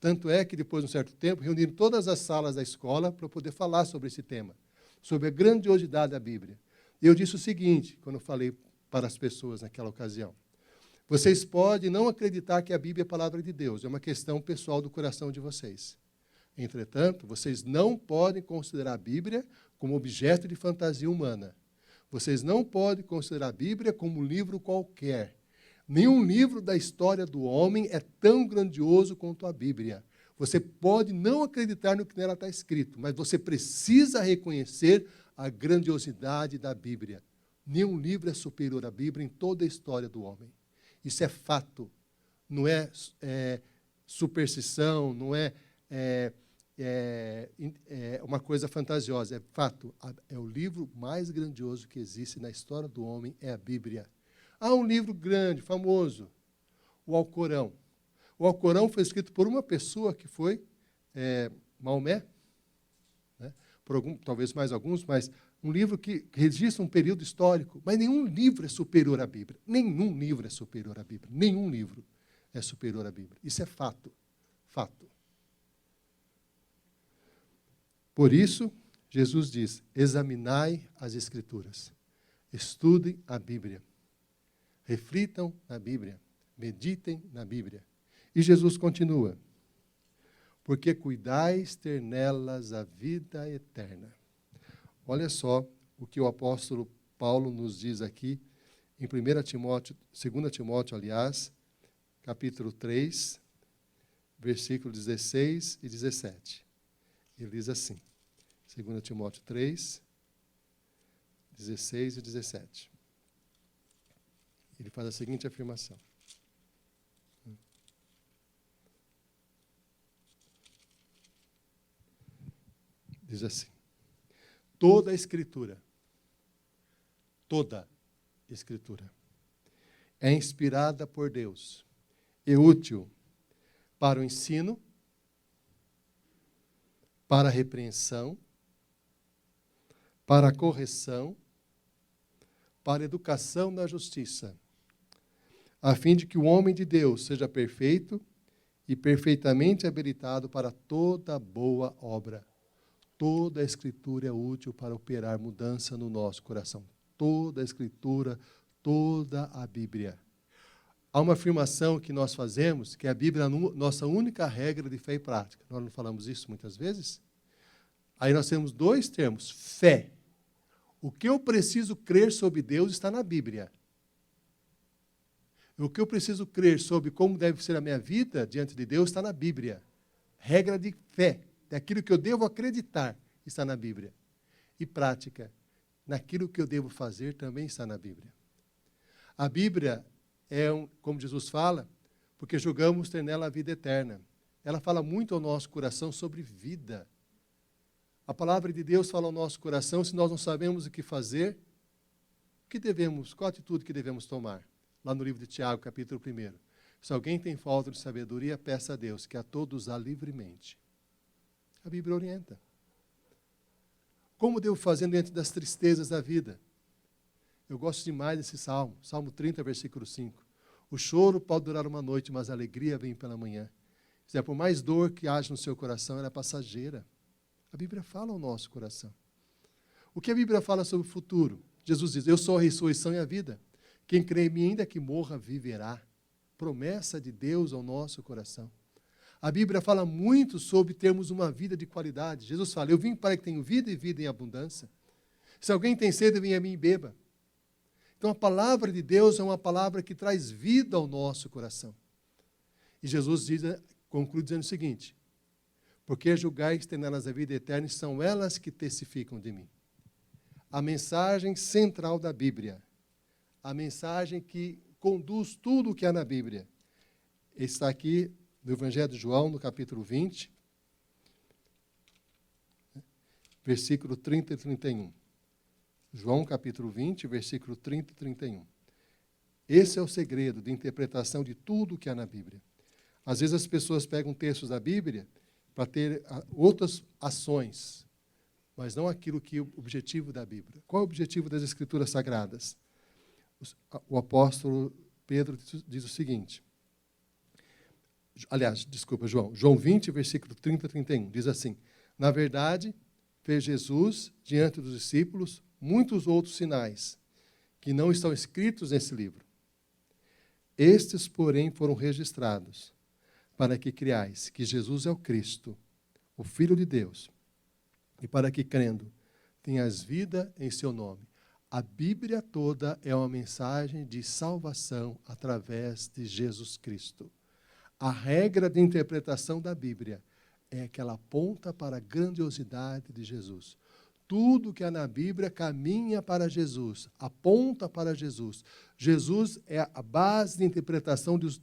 Tanto é que, depois de um certo tempo, reuniram todas as salas da escola para poder falar sobre esse tema, sobre a grandiosidade da Bíblia. E eu disse o seguinte, quando eu falei para as pessoas naquela ocasião. Vocês podem não acreditar que a Bíblia é a palavra de Deus, é uma questão pessoal do coração de vocês. Entretanto, vocês não podem considerar a Bíblia como objeto de fantasia humana. Vocês não podem considerar a Bíblia como um livro qualquer. Nenhum livro da história do homem é tão grandioso quanto a Bíblia. Você pode não acreditar no que nela está escrito, mas você precisa reconhecer a grandiosidade da Bíblia. Nenhum livro é superior à Bíblia em toda a história do homem. Isso é fato, não é superstição, não é uma coisa fantasiosa, é fato. É o livro mais grandioso que existe na história do homem, é a Bíblia. Há um livro grande, famoso, o Alcorão. O Alcorão foi escrito por uma pessoa que foi Maomé, né? Talvez mais alguns, mas um livro que registra um período histórico, mas nenhum livro é superior à Bíblia. Nenhum livro é superior à Bíblia. Nenhum livro é superior à Bíblia. Isso é fato. Fato. Por isso, Jesus diz, examinai as Escrituras. Estudem a Bíblia. Reflitam na Bíblia. Meditem na Bíblia. E Jesus continua, porque cuidais ter nelas a vida eterna. Olha só o que o apóstolo Paulo nos diz aqui em 2 Timóteo, aliás, capítulo 3, versículos 16 e 17. Ele diz assim, 2 Timóteo 3, 16 e 17. Ele faz a seguinte afirmação. Diz assim, toda a Escritura é inspirada por Deus e útil para o ensino, para a repreensão, para a correção, para a educação na justiça, a fim de que o homem de Deus seja perfeito e perfeitamente habilitado para toda boa obra. Toda a Escritura é útil para operar mudança no nosso coração. Toda a Escritura, toda a Bíblia. Há uma afirmação que nós fazemos, que a Bíblia é a nossa única regra de fé e prática. Nós não falamos isso muitas vezes? Aí nós temos dois termos, fé. O que eu preciso crer sobre Deus está na Bíblia. O que eu preciso crer sobre como deve ser a minha vida diante de Deus está na Bíblia. Regra de fé. Aquilo que eu devo acreditar está na Bíblia. E prática. naquilo que eu devo fazer também está na Bíblia. A Bíblia é, como Jesus fala, porque julgamos ter nela a vida eterna. Ela fala muito ao nosso coração sobre vida. A palavra de Deus fala ao nosso coração, se nós não sabemos o que fazer, qual a atitude que devemos tomar? Lá no livro de Tiago, capítulo 1. Se alguém tem falta de sabedoria, peça a Deus, que a todos dá livremente. A Bíblia orienta. Como devo fazer diante das tristezas da vida? Eu gosto demais desse salmo, Salmo 30, versículo 5. O choro pode durar uma noite, mas a alegria vem pela manhã. Se é por mais dor que haja no seu coração, ela é passageira. A Bíblia fala ao nosso coração. O que a Bíblia fala sobre o futuro? Jesus diz, eu sou a ressurreição e a vida. Quem crê em mim, ainda que morra, viverá. Promessa de Deus ao nosso coração. A Bíblia fala muito sobre termos uma vida de qualidade. Jesus fala, eu vim para que tenham vida e vida em abundância. Se alguém tem sede, venha a mim e beba. Então a palavra de Deus é uma palavra que traz vida ao nosso coração. E Jesus conclui dizendo o seguinte, porque julgais ter nelas a vida eterna, e são elas que testificam de mim. A mensagem central da Bíblia, a mensagem que conduz tudo o que há na Bíblia, está aqui no Evangelho de João, no capítulo 20, versículo 30 e 31. João, capítulo 20, versículo 30 e 31. Esse é o segredo de interpretação de tudo o que há na Bíblia. Às vezes as pessoas pegam textos da Bíblia para ter outras ações, mas não aquilo que é o objetivo da Bíblia. Qual é o objetivo das Escrituras Sagradas? O apóstolo Pedro diz o seguinte, João 20, versículo 30 e 31, diz assim, na verdade, fez Jesus, diante dos discípulos, muitos outros sinais, que não estão escritos nesse livro. Estes, porém, foram registrados, para que criais que Jesus é o Cristo, o Filho de Deus, e para que, crendo, tenhas vida em seu nome. A Bíblia toda é uma mensagem de salvação através de Jesus Cristo. A regra de interpretação da Bíblia é que ela aponta para a grandiosidade de Jesus. Tudo que há na Bíblia caminha para Jesus, aponta para Jesus. Jesus é a base de interpretação de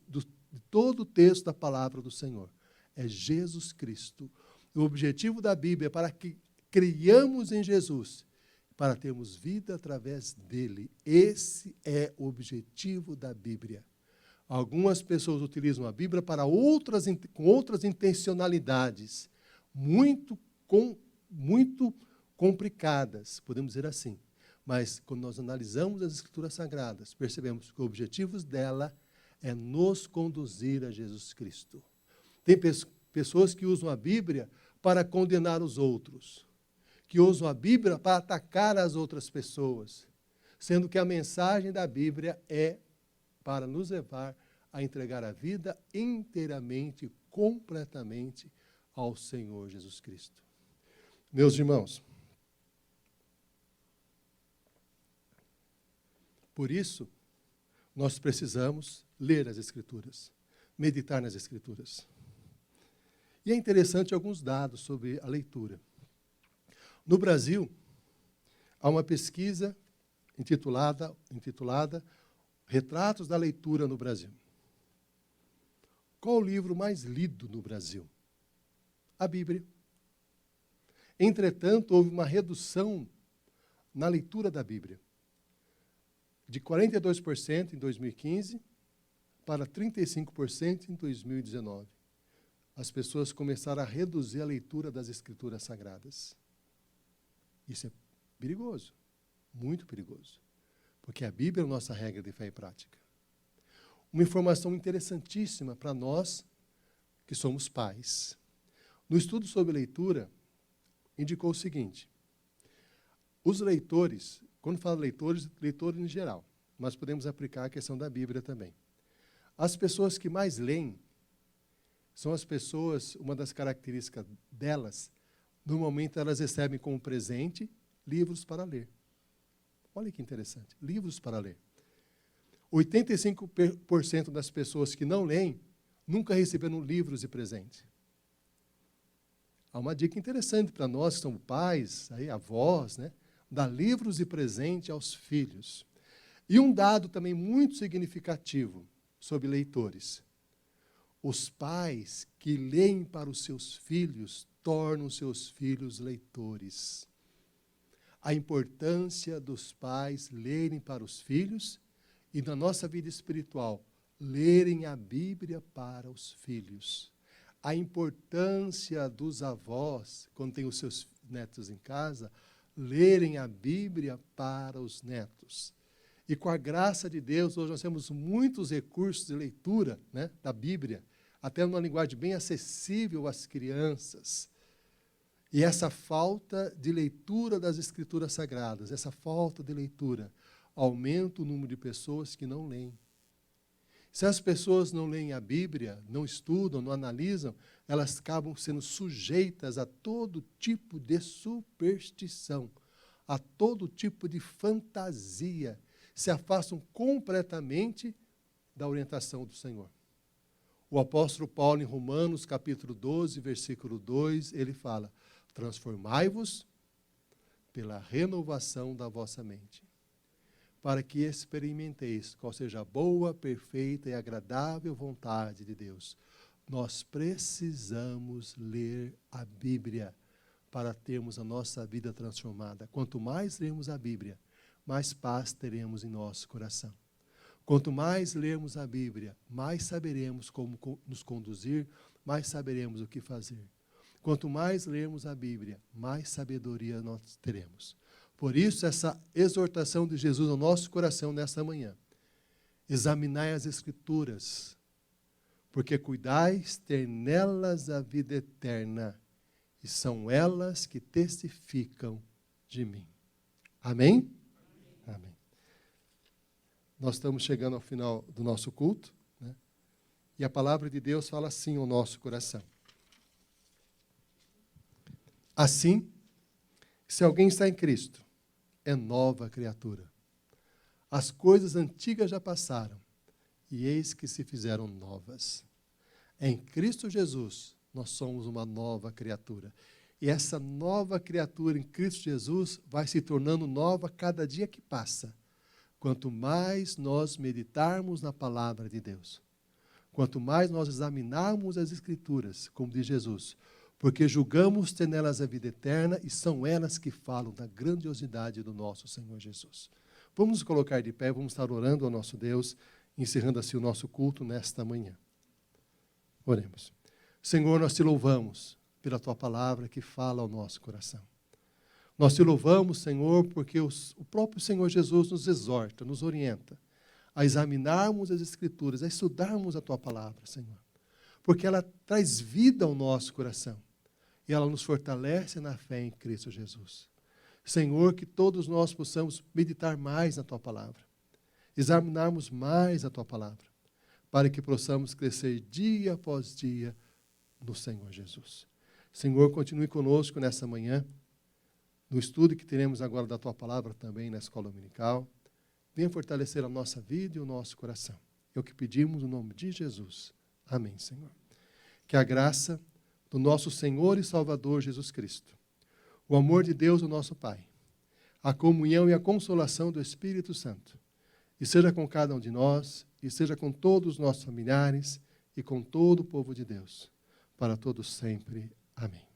todo o texto da palavra do Senhor. É Jesus Cristo. O objetivo da Bíblia é para que creiamos em Jesus, para termos vida através dele. Esse é o objetivo da Bíblia. Algumas pessoas utilizam a Bíblia para com outras intencionalidades, muito complicadas, podemos dizer assim. Mas, quando nós analisamos as Escrituras Sagradas, percebemos que o objetivo dela é nos conduzir a Jesus Cristo. Tem pessoas que usam a Bíblia para condenar os outros, que usam a Bíblia para atacar as outras pessoas, sendo que a mensagem da Bíblia é para nos levar a entregar a vida inteiramente, completamente ao Senhor Jesus Cristo. Meus irmãos, por isso, nós precisamos ler as Escrituras, meditar nas Escrituras. E é interessante alguns dados sobre a leitura. No Brasil, há uma pesquisa intitulada Retratos da Leitura no Brasil. Qual o livro mais lido no Brasil? A Bíblia. Entretanto, houve uma redução na leitura da Bíblia, de 42% em 2015 para 35% em 2019. As pessoas começaram a reduzir a leitura das Escrituras Sagradas. Isso é perigoso, muito perigoso, porque a Bíblia é a nossa regra de fé e prática. Uma informação interessantíssima para nós que somos pais. No estudo sobre leitura, indicou o seguinte, os leitores, quando fala leitores em geral, mas podemos aplicar a questão da Bíblia também. As pessoas que mais leem são as pessoas, uma das características delas, normalmente elas recebem como presente livros para ler. Olha que interessante, livros para ler. 85% das pessoas que não leem nunca receberam livros de presente. Há uma dica interessante para nós que somos pais, aí, avós, né? dá livros de presente aos filhos. E um dado também muito significativo sobre leitores. Os pais que leem para os seus filhos tornam seus filhos leitores. A importância dos pais lerem para os filhos e, na nossa vida espiritual, lerem a Bíblia para os filhos. A importância dos avós, quando têm os seus netos em casa, lerem a Bíblia para os netos. E com a graça de Deus, hoje nós temos muitos recursos de leitura, né, da Bíblia, até numa linguagem bem acessível às crianças. E essa falta de leitura das Escrituras Sagradas, essa falta de leitura, aumenta o número de pessoas que não leem. Se as pessoas não leem a Bíblia, não estudam, não analisam, elas acabam sendo sujeitas a todo tipo de superstição, a todo tipo de fantasia, se afastam completamente da orientação do Senhor. O apóstolo Paulo, em Romanos, capítulo 12, versículo 2, ele fala: transformai-vos pela renovação da vossa mente, para que experimenteis qual seja a boa, perfeita e agradável vontade de Deus. Nós precisamos ler a Bíblia para termos a nossa vida transformada. Quanto mais lermos a Bíblia, mais paz teremos em nosso coração. Quanto mais lermos a Bíblia, mais saberemos como nos conduzir, mais saberemos o que fazer. Quanto mais lermos a Bíblia, mais sabedoria nós teremos. Por isso, essa exortação de Jesus ao nosso coração nesta manhã. Examinai as Escrituras, porque cuidais ter nelas a vida eterna, e são elas que testificam de mim. Amém? Amém. Nós estamos chegando ao final do nosso culto, né? E a palavra de Deus fala assim ao nosso coração. Assim, se alguém está em Cristo, é nova criatura. As coisas antigas já passaram, e eis que se fizeram novas. Em Cristo Jesus, nós somos uma nova criatura. E essa nova criatura em Cristo Jesus vai se tornando nova cada dia que passa. Quanto mais nós meditarmos na palavra de Deus, quanto mais nós examinarmos as Escrituras, como diz Jesus, porque julgamos ter nelas a vida eterna e são elas que falam da grandiosidade do nosso Senhor Jesus. Vamos nos colocar de pé, vamos estar orando ao nosso Deus, encerrando assim o nosso culto nesta manhã. Oremos. Senhor, nós te louvamos pela tua palavra que fala ao nosso coração. Nós te louvamos, Senhor, porque o próprio Senhor Jesus nos exorta, nos orienta a examinarmos as Escrituras, a estudarmos a tua palavra, Senhor. Porque ela traz vida ao nosso coração e ela nos fortalece na fé em Cristo Jesus. Senhor, que todos nós possamos meditar mais na tua palavra, examinarmos mais a tua palavra, para que possamos crescer dia após dia no Senhor Jesus. Senhor, continue conosco nessa manhã, no estudo que teremos agora da tua palavra também na escola dominical. Venha fortalecer a nossa vida e o nosso coração. É o que pedimos no nome de Jesus. Amém, Senhor. Que a graça do nosso Senhor e Salvador Jesus Cristo, o amor de Deus, o nosso Pai, a comunhão e a consolação do Espírito Santo, e seja com cada um de nós, e seja com todos os nossos familiares, e com todo o povo de Deus, para todos sempre. Amém.